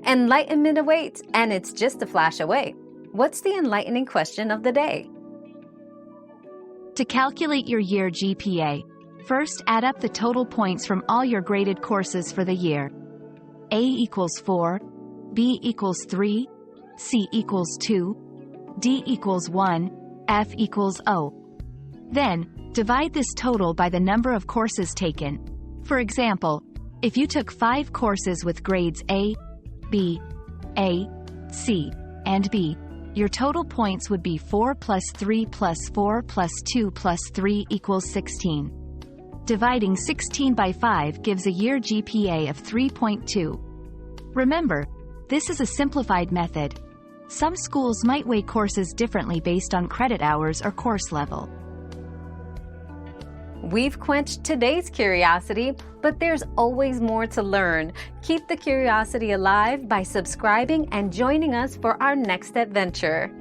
Enlightenment awaits, and it's just a flash away. What's the enlightening question of the day? To calculate your year GPA, first add up the total points from all your graded courses for the year. A equals 4, B equals 3, C equals 2, D equals 1, F equals 0. Then, divide this total by the number of courses taken. For example, if you took 5 courses with grades A, B, A, C, and B, your total points would be 4 plus 3 plus 4 plus 2 plus 3 equals 16. Dividing 16 by 5 gives a year GPA of 3.2. Remember, this is a simplified method. Some schools might weigh courses differently based on credit hours or course level. We've quenched today's curiosity, but there's always more to learn. Keep the curiosity alive by subscribing and joining us for our next adventure.